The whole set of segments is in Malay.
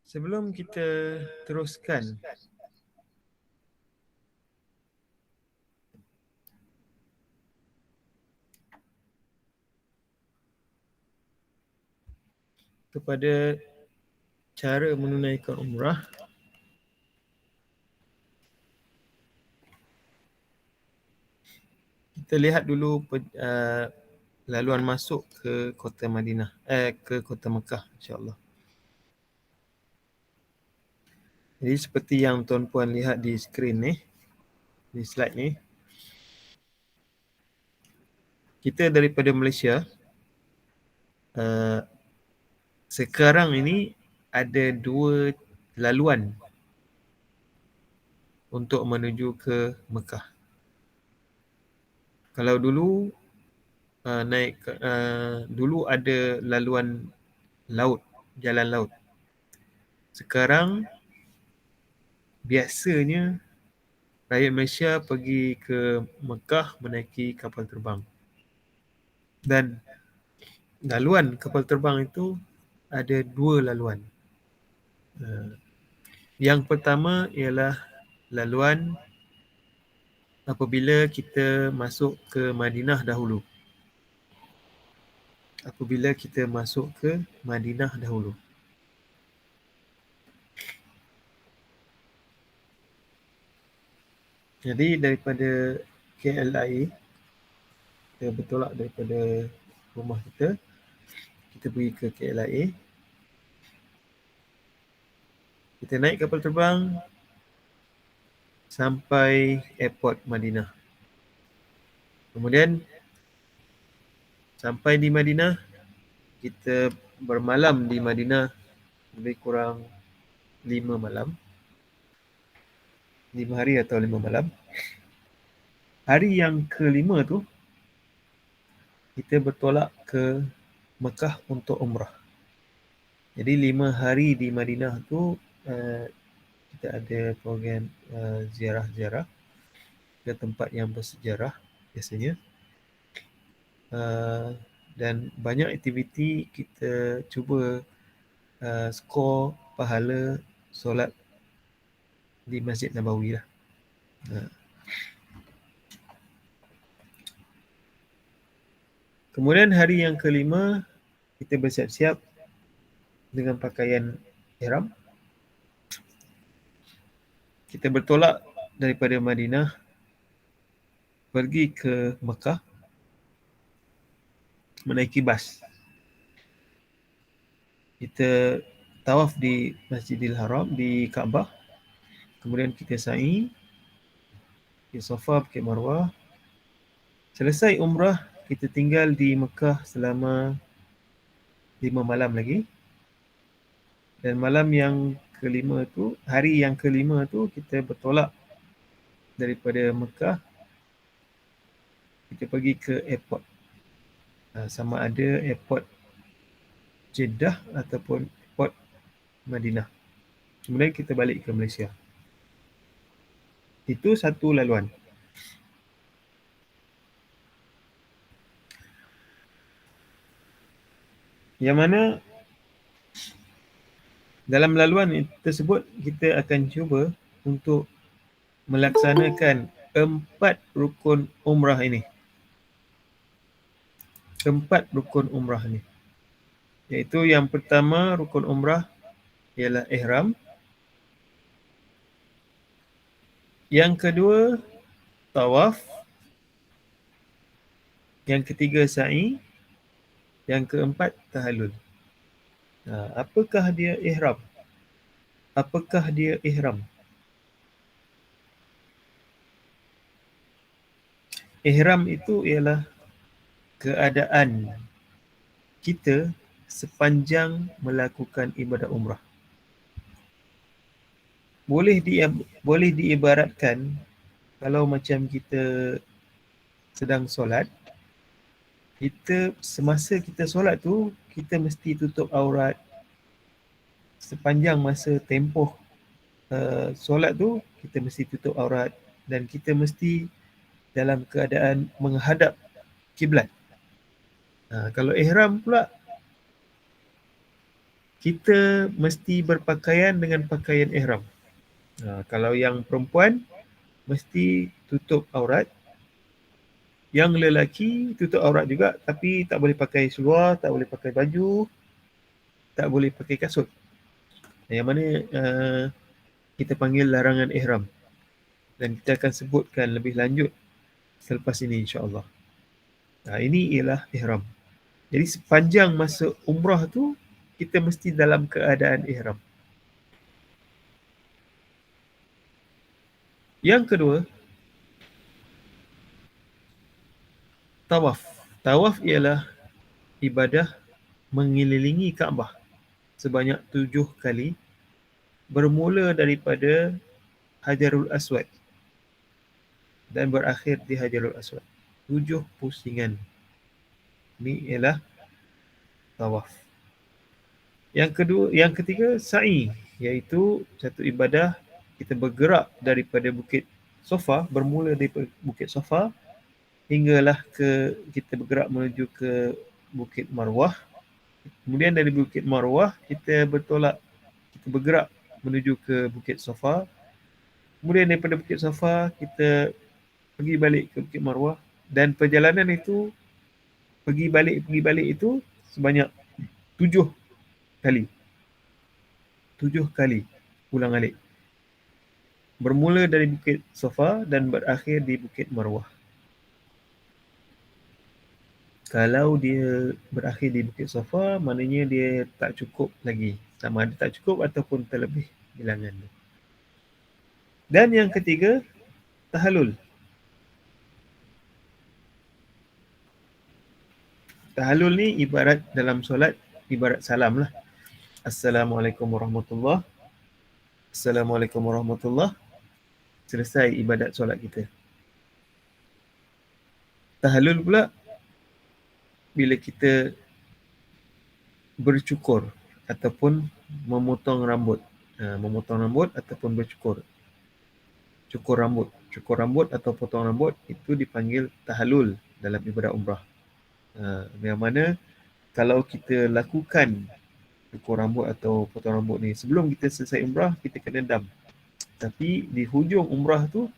Sebelum kita teruskan kepada cara menunaikan umrah, kita lihat dulu laluan masuk ke kota Madinah, ke kota Mekah, insya-Allah. Jadi seperti yang tuan-puan lihat di skrin ni, di slide ni, kita daripada Malaysia sekarang ini ada 2 laluan untuk menuju ke Mekah. Kalau dulu dulu ada laluan laut, jalan laut. Sekarang biasanya rakyat Malaysia pergi ke Mekah menaiki kapal terbang. Dan laluan kapal terbang itu ada 2 laluan. Yang pertama ialah laluan apabila kita masuk ke Madinah dahulu. Apabila kita masuk ke Madinah dahulu. Jadi daripada KLIA, kita bertolak daripada rumah kita pergi ke KLIA. Kita naik kapal terbang sampai airport Madinah. Kemudian sampai di Madinah, kita bermalam di Madinah lebih kurang 5 malam. 5 hari atau 5 malam. Hari yang ke-5 tu, kita bertolak ke Mekah untuk umrah. Jadi 5 hari di Madinah tu, kita ada program ziarah-ziarah ke tempat yang bersejarah biasanya. Dan banyak aktiviti kita cuba skor pahala solat di Masjid Nabawi lah. Kemudian hari yang ke-5, kita bersiap-siap dengan pakaian ihram. Kita bertolak daripada Madinah pergi ke Mekah menaiki bas. Kita tawaf di Masjidil Haram, di Kaabah. Kemudian kita sa'i, di Safa, Bukit Marwah. Selesai umrah, kita tinggal di Mekah selama 5 malam lagi. Dan malam yang ke-5 tu, hari yang ke-5 tu, kita bertolak daripada Mekah. Kita pergi ke airport. Sama ada airport Jeddah ataupun airport Madinah. Kemudian kita balik ke Malaysia. Itu satu laluan. Yang mana dalam laluan tersebut kita akan cuba untuk melaksanakan 4 rukun umrah ini. 4 rukun umrah ini. Iaitu yang pertama rukun umrah ialah ihram. Yang kedua tawaf. Yang ketiga sa'i. Yang keempat tahallul. Apakah dia ihram? Apakah dia ihram? Ihram itu ialah keadaan kita sepanjang melakukan ibadah umrah. Boleh diibaratkan kalau macam kita sedang solat, semasa kita solat tu, kita mesti tutup aurat. Sepanjang masa tempoh solat tu, kita mesti tutup aurat. Dan kita mesti dalam keadaan menghadap kiblat. Kalau ihram pula, kita mesti berpakaian dengan pakaian ihram. Kalau yang perempuan, mesti tutup aurat. Yang lelaki tutup aurat juga, tapi tak boleh pakai seluar, tak boleh pakai baju, tak boleh pakai kasut. Yang mana kita panggil larangan ihram. Dan kita akan sebutkan lebih lanjut selepas ini insya-Allah. Ini ialah ihram. Jadi sepanjang masa umrah tu, kita mesti dalam keadaan ihram. Yang kedua, tawaf. Tawaf ialah ibadah mengelilingi Kaabah sebanyak 7 kali, bermula daripada Hajarul Aswad dan berakhir di Hajarul Aswad. 7 pusingan. Ini ialah tawaf. Yang ketiga, sa'i, iaitu satu ibadah kita bergerak daripada Bukit Safa, bermula daripada Bukit Safa hinggalah kita bergerak menuju ke Bukit Marwah. Kemudian dari Bukit Marwah kita bergerak menuju ke Bukit Safa. Kemudian daripada Bukit Safa kita pergi balik ke Bukit Marwah, dan perjalanan itu pergi balik itu sebanyak 7 kali. 7 kali ulang alik. Bermula dari Bukit Safa dan berakhir di Bukit Marwah. Kalau dia berakhir di Bukit Safa, maknanya dia tak cukup lagi. Sama ada tak cukup ataupun terlebih bilangan. Dan yang ketiga, tahallul. Tahallul ni ibarat dalam solat, ibarat salam lah. Assalamualaikum warahmatullahi. Assalamualaikum warahmatullahi. Selesai ibadat solat kita. Tahallul pula bila kita bercukur ataupun memotong rambut. Memotong rambut ataupun bercukur. Cukur rambut atau potong rambut itu dipanggil tahallul dalam ibadah umrah. Yang mana kalau kita lakukan cukur rambut atau potong rambut ni sebelum kita selesai umrah, kita kena dam. Tapi di hujung umrah tu,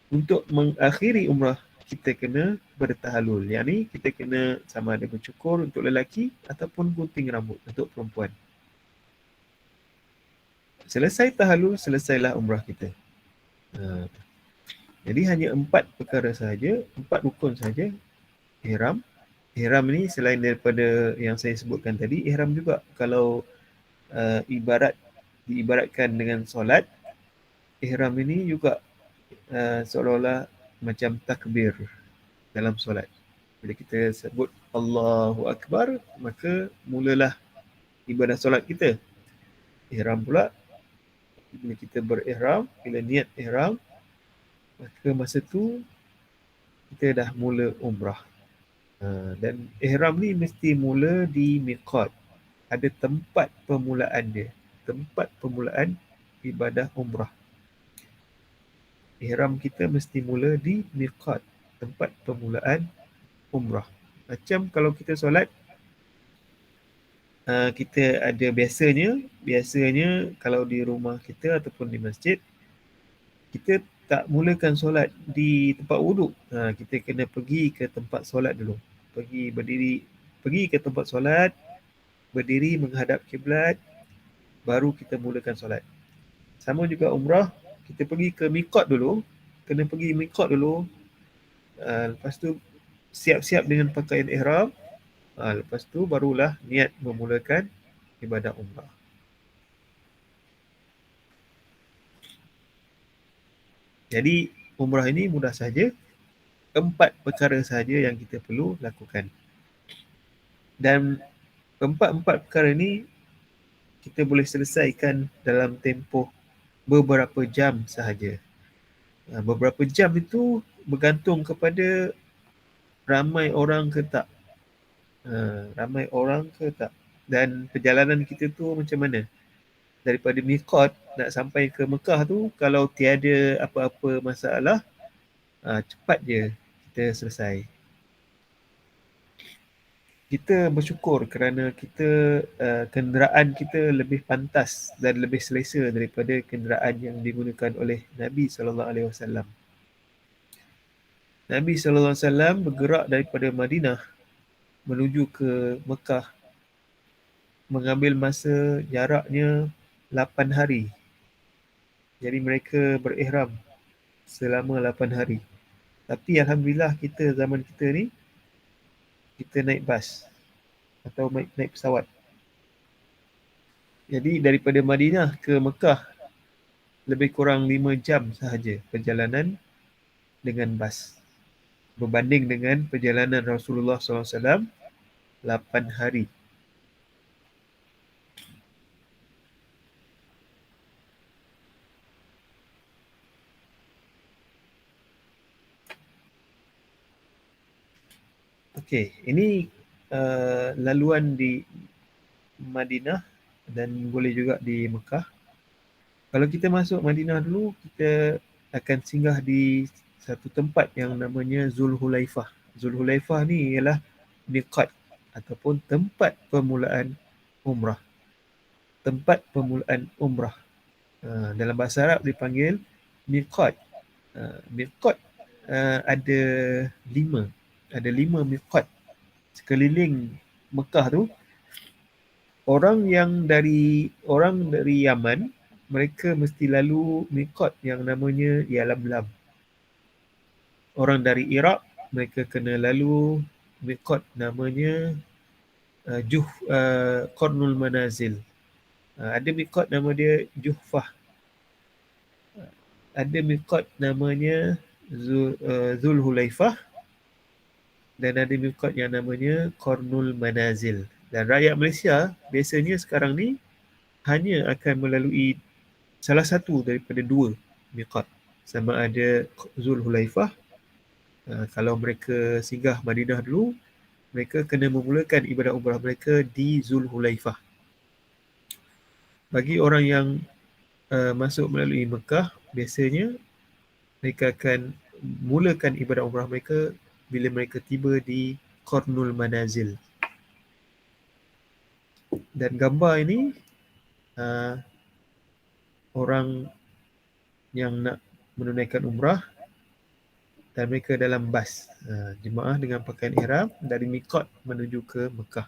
untuk mengakhiri umrah, kita kena bertahallul. Yang ni kita kena sama ada bercukur untuk lelaki ataupun gunting rambut untuk perempuan. Selesai tahallul, selesailah umrah kita. Jadi hanya 4 perkara sahaja, 4 rukun sahaja ihram. Ihram ni selain daripada yang saya sebutkan tadi, ihram juga kalau diibaratkan dengan solat, ihram ini juga seolah-olah macam takbir dalam solat. Bila kita sebut Allahu Akbar, maka mulalah ibadah solat kita. Ihram pula, bila kita berihram, bila niat ihram, maka masa tu kita dah mula umrah. Dan ihram ni mesti mula di miqat. Ada tempat permulaan dia. Tempat permulaan ibadah umrah. Ihram kita mesti mula di miqat. Tempat permulaan umrah. Macam kalau kita solat, kita ada biasanya kalau di rumah kita ataupun di masjid, kita tak mulakan solat di tempat wuduk. Kita kena pergi ke tempat solat dulu. Pergi ke tempat solat, berdiri menghadap kiblat, baru kita mulakan solat. Sama juga umrah, kita pergi ke miqat dulu, kena pergi miqat dulu. Lepas tu siap-siap dengan pakaian ihram. Lepas tu barulah niat memulakan ibadah umrah. Jadi umrah ini mudah saja. 4 perkara sahaja yang kita perlu lakukan. Dan 4 perkara ini kita boleh selesaikan dalam tempoh beberapa jam sahaja. Beberapa jam itu bergantung kepada ramai orang ke tak. Dan perjalanan kita tu macam mana. Daripada miqat nak sampai ke Mekah tu, kalau tiada apa-apa masalah, cepat je kita selesai. kita bersyukur kerana kenderaan kita lebih pantas dan lebih selesa daripada kenderaan yang digunakan oleh Nabi SAW. Nabi SAW bergerak daripada Madinah menuju ke Mekah mengambil masa jaraknya 8 hari. Jadi mereka berihram selama 8 hari. Tapi Alhamdulillah kita zaman kita ni, kita naik bas atau naik pesawat. Jadi daripada Madinah ke Mekah lebih kurang 5 jam sahaja perjalanan dengan bas. Berbanding dengan perjalanan Rasulullah SAW 8 hari. Okey, ini laluan di Madinah dan boleh juga di Mekah. Kalau kita masuk Madinah dulu, kita akan singgah di satu tempat yang namanya Zulhulaifah. Zulhulaifah ni ialah miqat ataupun tempat permulaan umrah. Tempat permulaan umrah. Dalam bahasa Arab dipanggil miqat. Miqat ada 5. Ada 5 miqat sekeliling Mekah tu. Orang dari Yaman, mereka mesti lalu miqat yang namanya Yalamlam. Orang dari Iraq, mereka kena lalu miqat namanya Qarnul Manazil. Ada miqat nama dia Juhfah. Ada miqat namanya Zulhulaifah. Dan ada miqat yang namanya Qarnul Manazil. Dan rakyat Malaysia biasanya sekarang ni hanya akan melalui salah satu daripada 2 miqat. Sama ada Zulhulaifah. Kalau mereka singgah Madinah dulu, mereka kena memulakan ibadat umrah mereka di Zulhulaifah. Bagi orang yang masuk melalui Mekah, biasanya mereka akan mulakan ibadat umrah mereka bila mereka tiba di Qarnul Manazil. Dan gambar ini orang yang nak menunaikan umrah dan mereka dalam bas. Jemaah dengan pakaian ihram dari miqat menuju ke Mekah.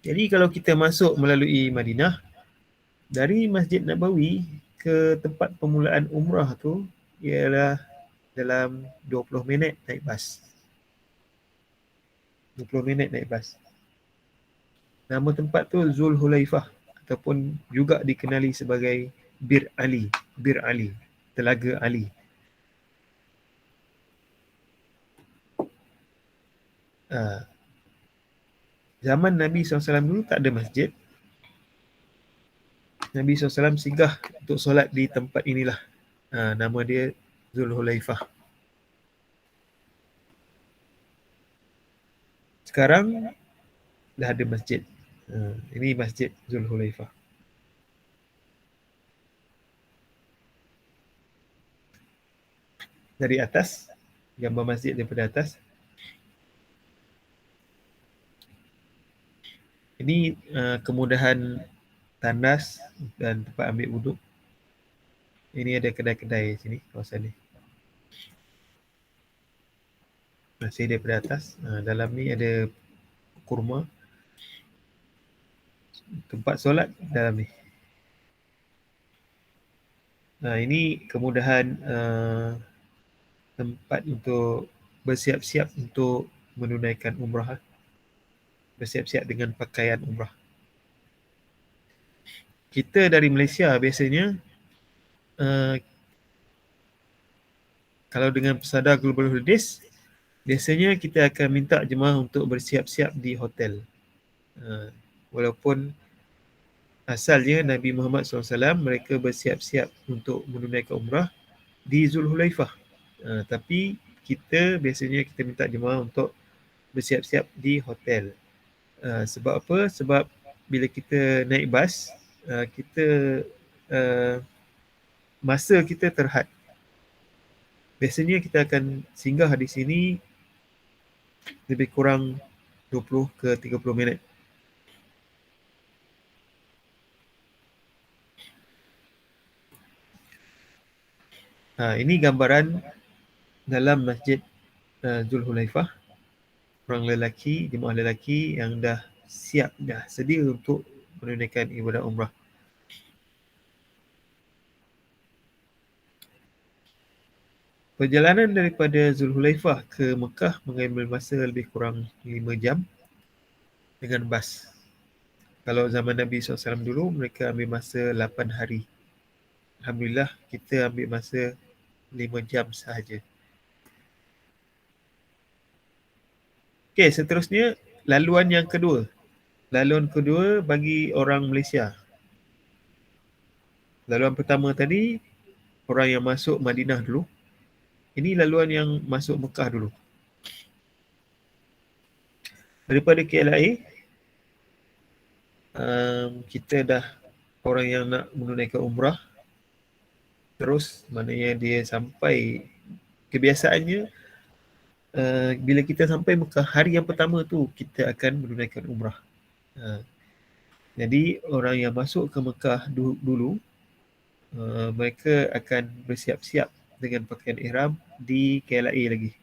Jadi kalau kita masuk melalui Madinah, dari Masjid Nabawi ke tempat permulaan umrah tu ialah dalam 20 minit naik bas. 20 minit naik bas. Nama tempat tu Zulhulaifah ataupun juga dikenali sebagai Bir Ali. Bir Ali. Telaga Ali. Zaman Nabi SAW dulu tak ada masjid. Nabi SAW singgah untuk solat di tempat inilah. Nama dia Zulhulaifah. Sekarang dah ada masjid. Ini Masjid Zulhulaifah. Dari atas, gambar masjid daripada atas. Ini kemudahan tandas dan tempat ambil wuduk. Ini ada kedai-kedai sini, kawasan ni. Masih daripada atas. Dalam ni ada kurma. Tempat solat dalam ni. Ini kemudahan tempat untuk bersiap-siap untuk menunaikan umrah. Bersiap-siap dengan pakaian umrah. Kita dari Malaysia biasanya kalau dengan pesada Global Holidays, biasanya kita akan minta jemaah untuk bersiap-siap di hotel. Walaupun asalnya Nabi Muhammad SAW mereka bersiap-siap untuk menunaikan umrah di Zulhulaifah. Tapi kita biasanya kita minta jemaah untuk bersiap-siap di hotel. Sebab apa? Sebab bila kita naik bas, kita masa kita terhad. Biasanya kita akan singgah di sini lebih kurang 20 ke 30 minit. Ini gambaran dalam Masjid Zulhulaifah. Orang lelaki, jemaah lelaki yang dah siap, dah sedia untuk menunaikan ibadah umrah. Perjalanan daripada Zulhulaifah ke Mekah mengambil masa lebih kurang 5 jam dengan bas. Kalau zaman Nabi SAW dulu, mereka ambil masa 8 hari. Alhamdulillah, kita ambil masa 5 jam sahaja. Okey, seterusnya laluan yang kedua. Laluan kedua bagi orang Malaysia. Laluan pertama tadi, orang yang masuk Madinah dulu. Ini laluan yang masuk Mekah dulu. Daripada KLIA, kita dah orang yang nak menunaikan umrah, terus maknanya dia sampai, kebiasaannya bila kita sampai Mekah, hari yang pertama tu kita akan menunaikan umrah. Jadi orang yang masuk ke Mekah dulu, mereka akan bersiap-siap dengan pakaian ihram di KLIA lagi.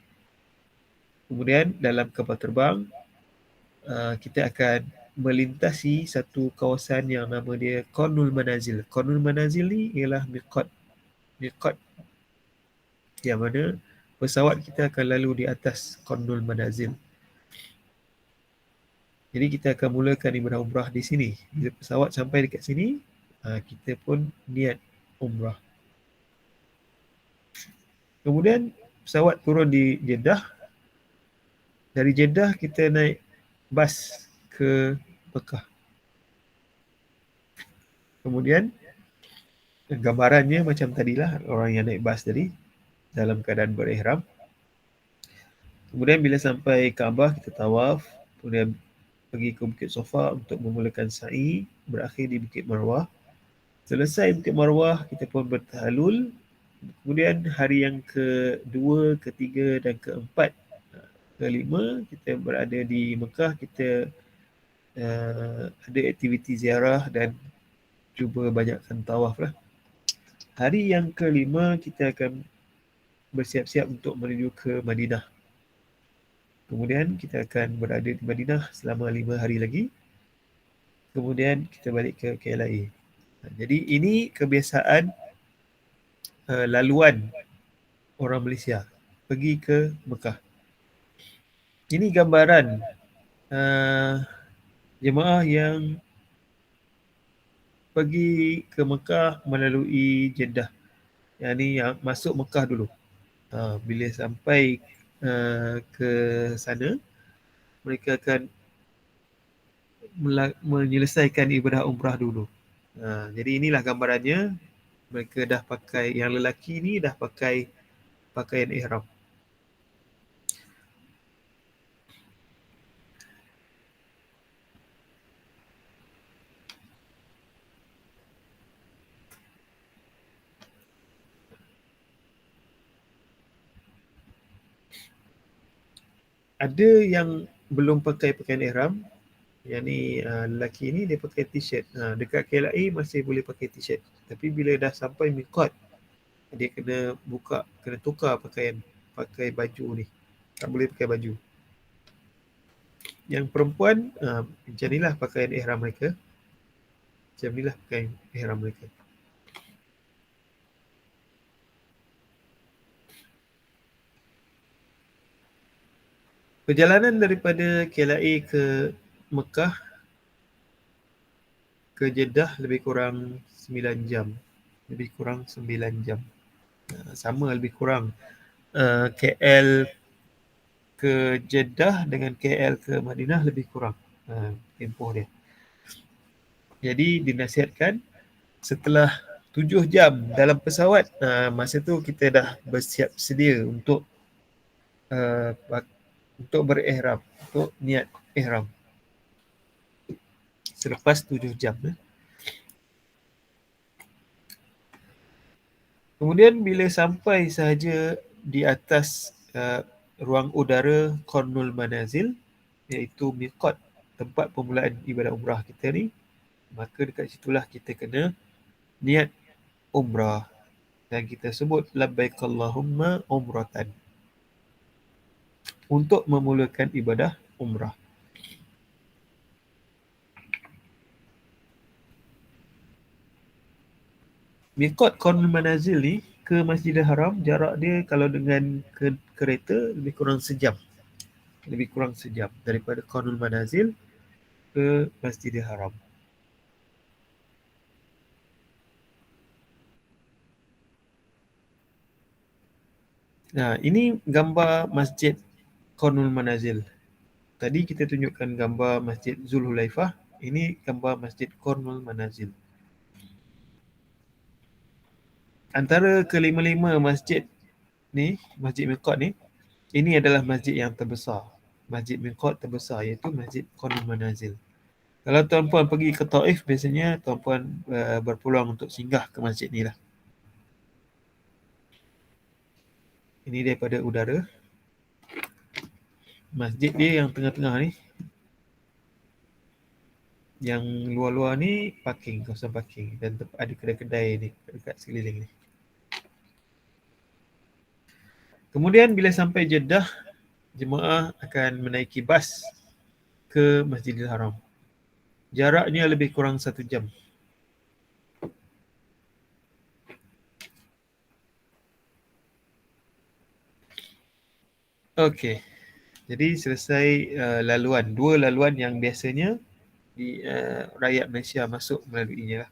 Kemudian dalam kapal terbang, kita akan melintasi satu kawasan yang nama dia Qarnul Manazil. Qarnul Manazil ni ialah miqat yang mana pesawat kita akan lalu di atas Qarnul Manazil. Jadi kita akan mulakan ibadah umrah di sini. Bila pesawat sampai dekat sini, kita pun niat umrah. Kemudian pesawat turun di Jeddah. Dari Jeddah kita naik bas ke Mekah. Kemudian gambarannya macam tadilah, orang yang naik bas tadi dalam keadaan berihram. Kemudian bila sampai Kaabah, kita tawaf, kemudian pergi ke Bukit Sofa untuk memulakan sa'i, berakhir di Bukit Marwah. Selesai Bukit Marwah, kita pun bertahalul. Kemudian hari yang kedua, ketiga dan keempat, kelima, kita berada di Mekah. Kita ada aktiviti ziarah dan cuba banyakkan tawaf lah. Hari yang kelima, kita akan bersiap-siap untuk menuju ke Madinah. Kemudian kita akan berada di Madinah selama 5 hari lagi. Kemudian kita balik ke KLIA. Jadi ini kebiasaan laluan orang Malaysia pergi ke Mekah. Ini gambaran jemaah yang pergi ke Mekah melalui Jeddah. Yang ni yang masuk Mekah dulu. Bila sampai ke sana, mereka akan menyelesaikan ibadah umrah dulu. Jadi inilah gambarannya. Mereka dah pakai, yang lelaki ni dah pakai pakaian ihram. Ada yang belum pakai pakaian ihram. Yang ni lelaki ni dia pakai t-shirt. Dekat KLIA masih boleh pakai t-shirt. Tapi bila dah sampai miqat, dia kena buka, kena tukar pakaian, pakai baju ni. Tak boleh pakai baju. Yang perempuan, macam inilah pakaian ihram mereka. Macam inilah pakaian ihram mereka. Perjalanan daripada KLIA ke Mekah ke Jeddah lebih kurang 9 jam. Lebih kurang 9 jam. Sama lebih kurang KL ke Jeddah dengan KL ke Madinah lebih kurang tempoh dia. Jadi dinasihatkan setelah 7 jam dalam pesawat, masa tu kita dah bersiap sedia untuk berihram, untuk niat ihram. Selepas 7 jam. Kemudian bila sampai sahaja di atas ruang udara Qarnul Manazil, iaitu miqat, tempat permulaan ibadah umrah kita ni, maka dekat situlah kita kena niat umrah dan kita sebut labbaik Allahumma umratan untuk memulakan ibadah umrah. Miqat Qarnul Manazil ni ke Masjidil Haram, jarak dia kalau dengan kereta lebih kurang sejam. Lebih kurang sejam daripada Qarnul Manazil ke Masjidil Haram. Nah, ini gambar Masjid Qarnul Manazil. Tadi kita tunjukkan gambar Masjid Zulhulaifah, ini gambar Masjid Qarnul Manazil. Antara kelima-lima masjid ni, Masjid Miqat ni, ini adalah masjid yang terbesar. Masjid Miqat terbesar, iaitu Masjid Qarnul Manazil. Kalau tuan-puan pergi ke Taif, biasanya tuan-puan berpeluang untuk singgah ke masjid ni lah. Ini daripada udara. Masjid dia yang tengah-tengah ni, yang luar-luar ni parking, kawasan parking, dan ada kedai-kedai ni dekat sekeliling ni. Kemudian bila sampai Jeddah, jemaah akan menaiki bas ke Masjidil Haram. Jaraknya lebih kurang 1 jam. Okey. Jadi selesai laluan, dua laluan yang biasanya di rakyat Malaysia masuk melaluinya lah.